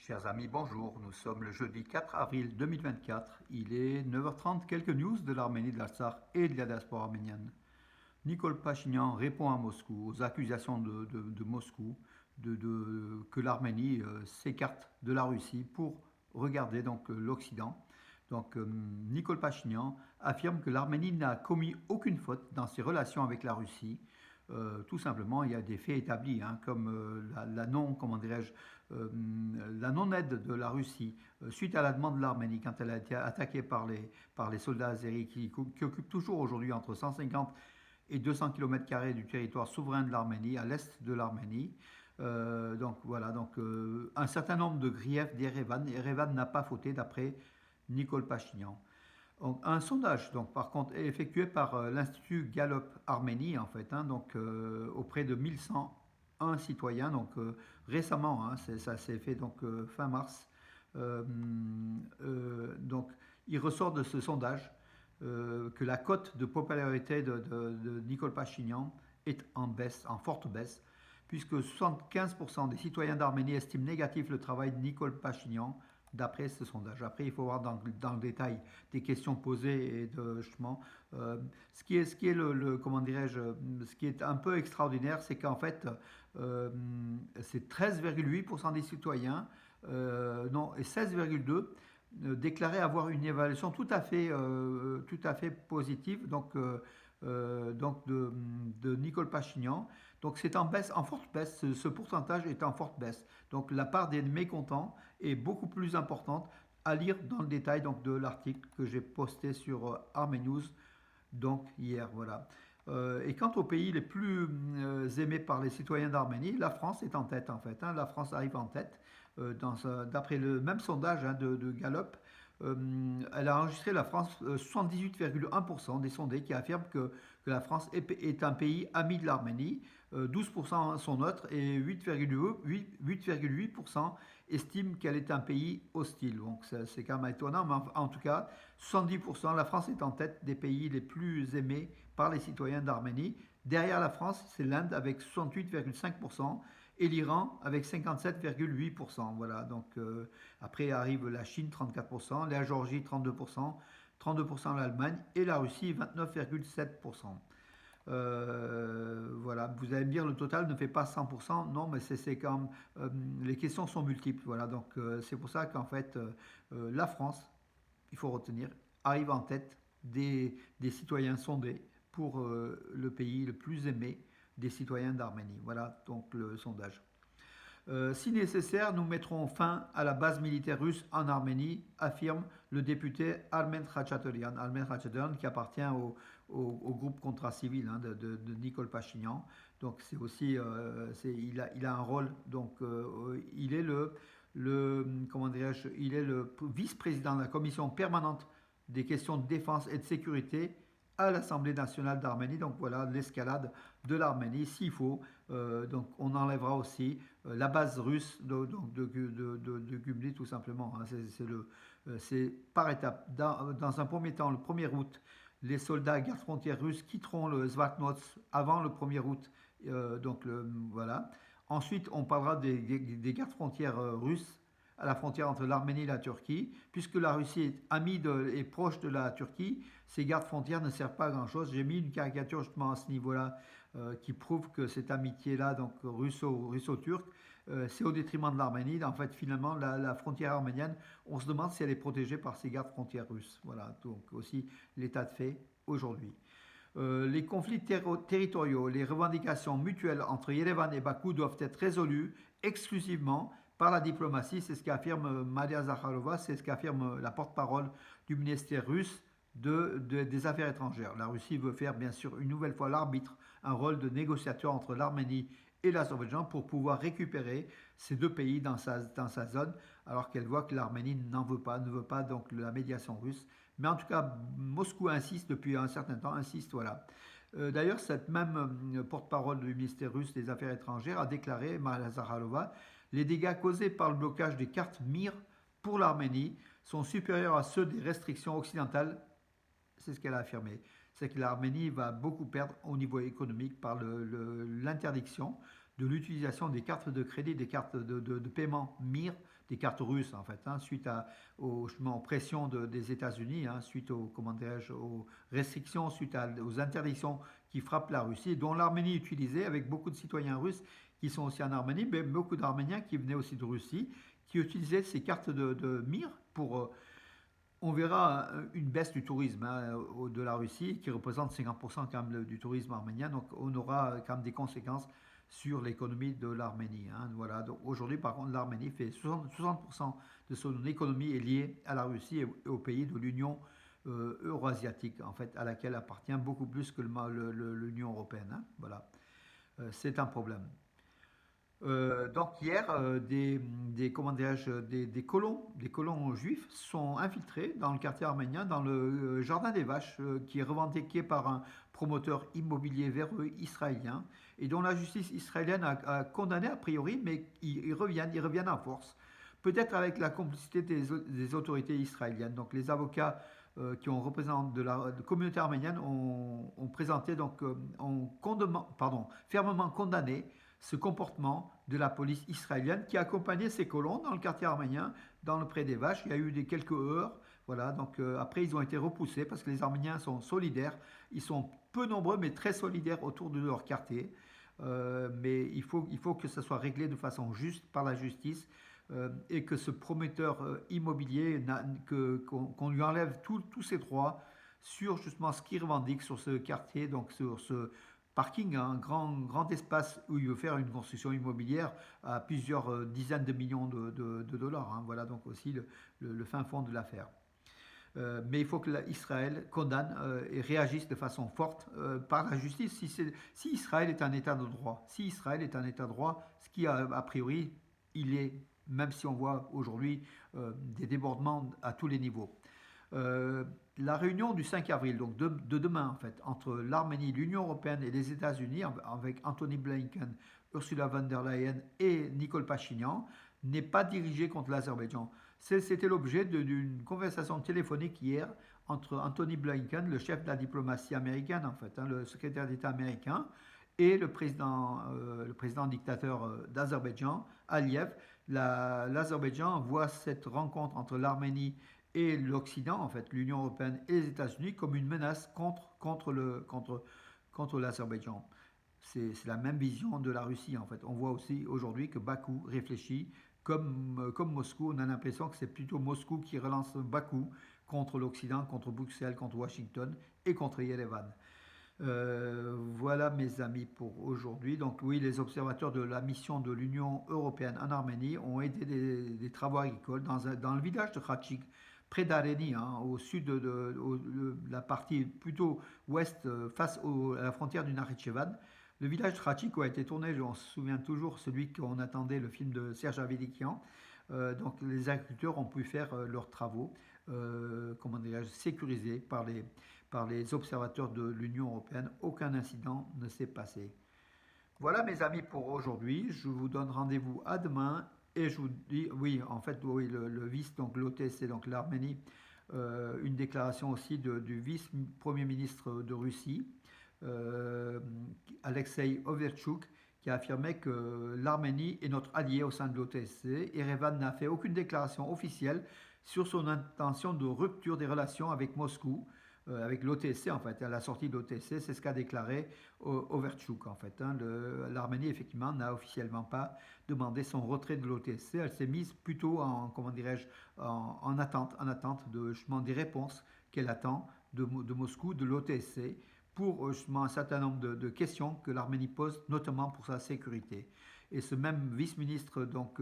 Chers amis, bonjour. Nous sommes le jeudi 4 avril 2024. Il est 9h30. Quelques news de l'Arménie, de l'Artsakh et de la diaspora arménienne. Nicole Pachinian répond à Moscou, aux accusations de Moscou que l'Arménie s'écarte de la Russie pour regarder l'Occident. Nicole Pachinian affirme que l'Arménie n'a commis aucune faute dans ses relations avec la Russie. Tout simplement, il y a des faits établis, hein, comme la non, comment dirais-je, la non-aide de la Russie suite à la demande de l'Arménie quand elle a été attaquée par les soldats azéris qui occupent toujours aujourd'hui entre 150 et 200 km² du territoire souverain de l'Arménie, à l'est de l'Arménie. Un certain nombre de griefs d'Erevan. Erevan n'a pas fauté d'après Nicole Pachinian. Donc, un sondage, donc, par contre, est effectué par l'Institut Gallup Arménie, en fait, hein, auprès de 1101 citoyens, récemment, hein, ça s'est fait fin mars. Euh, il ressort de ce sondage que la cote de popularité de Nicole Pachinian est en baisse, en forte baisse, puisque 75% des citoyens d'Arménie estiment négatif le travail de Nicole Pachinian, d'après ce sondage. Après, il faut voir dans le détail des questions posées et justement, ce qui est comment dirais-je, ce qui est un peu extraordinaire, c'est qu'en fait, c'est 13,8% des citoyens, non, et 16,2 déclaraient avoir une évaluation tout à fait positive. De Nicole Pachinian. Donc c'est en baisse, en forte baisse, ce pourcentage est en forte baisse. Donc la part des mécontents est beaucoup plus importante à lire dans le détail de l'article que j'ai posté sur Armenews hier. Voilà. Et quant aux pays les plus aimés par les citoyens d'Arménie, la France est en tête en fait, hein. La France arrive en tête. D'après le même sondage, hein, de Gallup, elle a enregistré la France 78,1% des sondés qui affirment que la France est un pays ami de l'Arménie, 12% sont neutres et 8,8% estiment qu'elle est un pays hostile. Donc c'est quand même étonnant, mais en tout cas, 70%, la France est en tête des pays les plus aimés par les citoyens d'Arménie. Derrière la France, c'est l'Inde avec 68,5% et l'Iran avec 57,8%. Voilà, après arrive la Chine 34%, la Géorgie 32%, 32% l'Allemagne et la Russie 29,7%. Voilà, vous allez me dire le total ne fait pas 100%, non, mais c'est quand même, les questions sont multiples. Voilà, c'est pour ça qu'en fait, la France, il faut retenir, arrive en tête des citoyens sondés pour le pays le plus aimé des citoyens d'Arménie. Voilà donc le sondage. Si nécessaire, nous mettrons fin à la base militaire russe en Arménie, affirme le député Armen Khachaturian. Armen Khachaturian qui appartient au groupe Contrat Civil, hein, de Nicole Pachinian. Donc c'est aussi, il a un rôle. Il est comment dirais-je, il est le vice-président de la commission permanente des questions de défense et de sécurité à l'Assemblée nationale d'Arménie. Donc voilà l'escalade de l'Arménie. S'il faut, on enlèvera aussi la base russe de Gumli tout simplement, hein. C'est par étapes. Dans un premier temps, le 1er août, les soldats gardes frontières russes quitteront le Zvatnots avant le 1er août. Voilà. Ensuite, on parlera des gardes frontières russes à la frontière entre l'Arménie et la Turquie. Puisque la Russie est amie et proche de la Turquie, ces gardes frontières ne servent pas à grand-chose. J'ai mis une caricature justement à ce niveau-là qui prouve que cette amitié-là, donc russo-turque, c'est au détriment de l'Arménie. En fait, finalement, la frontière arménienne, on se demande si elle est protégée par ces gardes frontières russes. Voilà, donc aussi l'état de fait aujourd'hui. Les conflits territoriaux, les revendications mutuelles entre Yerevan et Bakou doivent être résolus exclusivement par la diplomatie. C'est ce qu'affirme Maria Zakharova, c'est ce qu'affirme la porte-parole du ministère russe des Affaires étrangères. La Russie veut faire bien sûr une nouvelle fois l'arbitre, un rôle de négociateur entre l'Arménie et l'Azerbaïdjan pour pouvoir récupérer ces deux pays dans sa zone, alors qu'elle voit que l'Arménie n'en veut pas, ne veut pas donc la médiation russe. Mais en tout cas, Moscou insiste depuis un certain temps, insiste, voilà. D'ailleurs, cette même porte-parole du ministère russe des Affaires étrangères a déclaré, Maria Zakharova, les dégâts causés par le blocage des cartes MIR pour l'Arménie sont supérieurs à ceux des restrictions occidentales. C'est ce qu'elle a affirmé. C'est que l'Arménie va beaucoup perdre au niveau économique par l'interdiction de l'utilisation des cartes de crédit, des cartes de paiement MIR, des cartes russes en fait, hein, suite justement, aux pressions des États-Unis, hein, suite aux, comment aux restrictions, aux interdictions qui frappent la Russie, dont l'Arménie utilisait avec beaucoup de citoyens russes qui sont aussi en Arménie, mais beaucoup d'Arméniens qui venaient aussi de Russie, qui utilisaient ces cartes de MIR pour on verra une baisse du tourisme, hein, de la Russie qui représente 50% quand même du tourisme arménien. Donc on aura quand même des conséquences sur l'économie de l'Arménie, hein, voilà. Donc aujourd'hui par contre l'Arménie fait 60% de son économie est liée à la Russie et aux pays de l'Union euroasiatique en fait à laquelle appartient beaucoup plus que l'Union européenne, hein, voilà. C'est un problème. Donc hier, comment des colons juifs sont infiltrés dans le quartier arménien, dans le jardin des vaches, qui est revendiqué par un promoteur immobilier véreux israélien, et dont la justice israélienne a condamné a priori, mais ils reviennent en force. Peut-être avec la complicité des autorités israéliennes. Donc les avocats qui ont représenté de communauté arménienne ont présenté, donc, fermement condamné ce comportement de la police israélienne qui accompagnait ces colons dans le quartier arménien, dans le pré des vaches. Il y a eu quelques heurts, voilà. Donc après ils ont été repoussés parce que les Arméniens sont solidaires. Ils sont peu nombreux mais très solidaires autour de leur quartier. Mais il faut que ça soit réglé de façon juste par la justice, et que ce prometteur immobilier, qu'on lui enlève tous ses droits sur justement ce qu'il revendique sur ce quartier, donc sur ce parking, un grand espace où il veut faire une construction immobilière à plusieurs dizaines de millions de dollars, hein. Voilà donc aussi le fin fond de l'affaire. Mais il faut que Israël condamne et réagisse de façon forte par la justice si Israël est un État de droit. Si Israël est un État de droit, ce qui a priori il est, même si on voit aujourd'hui des débordements à tous les niveaux. Euh, la réunion du 5 avril, donc de demain en fait, entre l'Arménie, l'Union européenne et les États-Unis, avec Anthony Blinken, Ursula von der Leyen et Nicole Pachinian, n'est pas dirigée contre l'Azerbaïdjan. C'était l'objet d'une conversation téléphonique hier entre Anthony Blinken, le chef de la diplomatie américaine en fait, hein, le secrétaire d'État américain, et le président dictateur d'Azerbaïdjan, Aliyev. L'Azerbaïdjan voit cette rencontre entre l'Arménie et l'Occident, en fait, l'Union européenne et les États-Unis, comme une menace contre l'Azerbaïdjan. C'est la même vision de la Russie, en fait. On voit aussi aujourd'hui que Bakou réfléchit comme Moscou. On a l'impression que c'est plutôt Moscou qui relance Bakou contre l'Occident, contre Bruxelles, contre Washington et contre Yerevan. Voilà mes amis pour aujourd'hui. Donc oui, les observateurs de la mission de l'Union européenne en Arménie ont aidé des travaux agricoles dans le village de Khatchik, près d'Areni, hein, au sud de la partie plutôt ouest, à la frontière du Nakhitchevan. Le village de Khatchik a été tourné, on se souvient toujours, celui qu'on attendait, le film de Serge Avedikian. Donc les agriculteurs ont pu faire leurs travaux, comment dirais-je, sécurisés par les observateurs de l'Union européenne. Aucun incident ne s'est passé. Voilà mes amis pour aujourd'hui. Je vous donne rendez-vous à demain et je vous dis, oui, en fait, oui, le vice, donc l'OTC, donc l'Arménie, une déclaration aussi du vice-premier ministre de Russie, euh, Alexei Overchuk, qui a affirmé que l'Arménie est notre allié au sein de l'OTSC. Erevan n'a fait aucune déclaration officielle sur son intention de rupture des relations avec Moscou, avec l'OTSC en fait. À la sortie de l'OTSC, c'est ce qu'a déclaré Overchuk en fait, hein. L'Arménie effectivement n'a officiellement pas demandé son retrait de l'OTSC. Elle s'est mise plutôt comment dirais-je, en attente de, justement, des réponses qu'elle attend de Moscou, de l'OTSC, pour justement un certain nombre de questions que l'Arménie pose, notamment pour sa sécurité. Et ce même vice-ministre, donc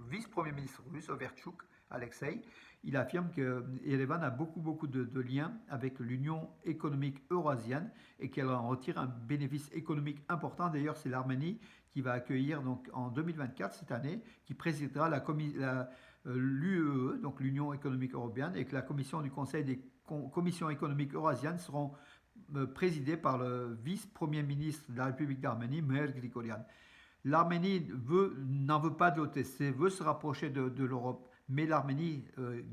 vice-premier ministre russe, Overchuk, Alexei, il affirme que Yerevan a beaucoup de liens avec l'Union économique eurasienne et qu'elle en retire un bénéfice économique important. D'ailleurs, c'est l'Arménie qui va accueillir donc en 2024, cette année, qui présidera l'UEE, donc l'Union économique européenne, et que la commission du Conseil des commissions économiques eurasiennes seront présidées par le vice-premier ministre de la République d'Arménie, Meir Grigoryan. L'Arménie n'en veut pas de l'OTC, veut se rapprocher de l'Europe, mais l'Arménie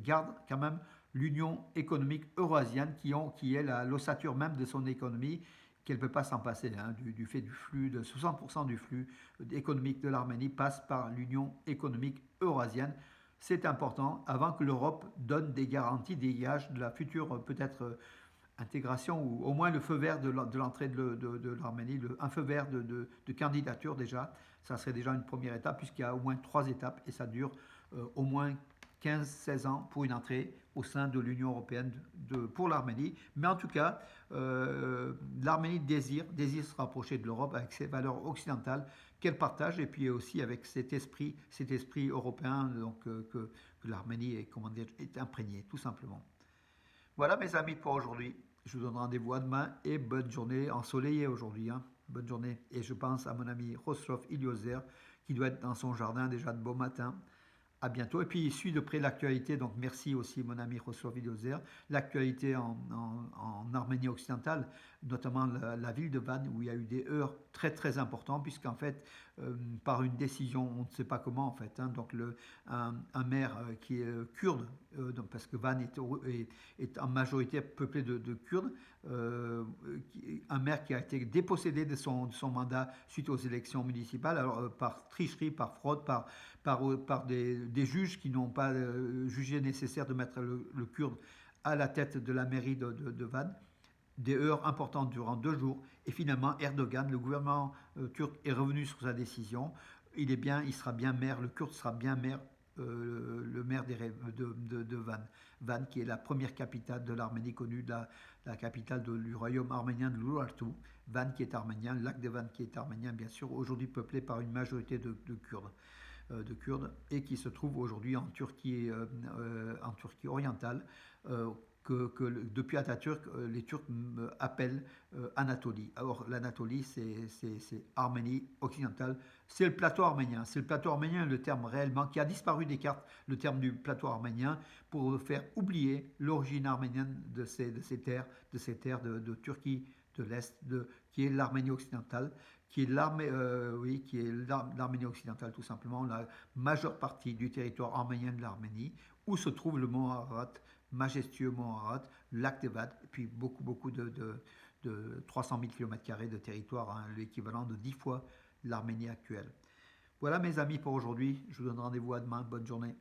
garde quand même l'Union économique eurasienne qui est l'ossature même de son économie, qu'elle ne peut pas s'en passer, hein, du fait du flux, de 60% du flux économique de l'Arménie passe par l'Union économique eurasienne. C'est important avant que l'Europe donne des garanties, des gages de la future peut-être intégration ou au moins le feu vert de l'entrée de l'Arménie, un feu vert de candidature déjà. Ça serait déjà une première étape puisqu'il y a au moins trois étapes et ça dure au moins 15-16 ans pour une entrée au sein de l'Union européenne pour l'Arménie. Mais en tout cas, l'Arménie désire se rapprocher de l'Europe avec ses valeurs occidentales qu'elle partage et puis aussi avec cet esprit européen donc, que l'Arménie est, comment dire, est imprégnée, tout simplement. Voilà mes amis pour aujourd'hui. Je vous donne rendez-vous à demain et bonne journée ensoleillée aujourd'hui, hein. Bonne journée. Et je pense à mon ami Rostov Iliozer qui doit être dans son jardin déjà de beau matin. À bientôt. Et puis, il suit de près l'actualité. Donc, merci aussi, mon ami Rostov Iliozer. L'actualité en Arménie occidentale, notamment la ville de Van, où il y a eu des heurts très, très importants, puisqu'en fait, par une décision, on ne sait pas comment, en fait, hein, donc un maire qui est kurde, donc, parce que Van est en majorité peuplé de Kurdes, un maire qui a été dépossédé de son mandat suite aux élections municipales, alors par tricherie, par fraude, par des juges qui n'ont pas jugé nécessaire de mettre le Kurde à la tête de la mairie de Van. Des heurts importants durant 2 jours. Et finalement, Erdogan, le gouvernement turc, est revenu sur sa décision. Il sera bien maire, le Kurde sera bien maire, le maire de Van. Van, qui est la première capitale de l'Arménie connue, la capitale du royaume arménien de l'Urartu. Van qui est arménien, le lac de Van qui est arménien, bien sûr, aujourd'hui peuplé par une majorité de Kurdes et qui se trouve aujourd'hui en Turquie orientale, depuis Atatürk, les Turcs appellent Anatolie. Alors l'Anatolie, c'est Arménie occidentale, c'est le plateau arménien. C'est le plateau arménien, le terme réellement, qui a disparu des cartes, le terme du plateau arménien, pour faire oublier l'origine arménienne de ces terres de Turquie de l'Est, qui est l'Arménie occidentale, qui est l'Arménie occidentale tout simplement, la majeure partie du territoire arménien de l'Arménie, où se trouve le mont Ararat, majestueux mont Ararat, le lac Tevad, et puis beaucoup de 300 000 km² de territoire, hein, l'équivalent de 10 fois l'Arménie actuelle. Voilà mes amis pour aujourd'hui, je vous donne rendez-vous à demain, bonne journée.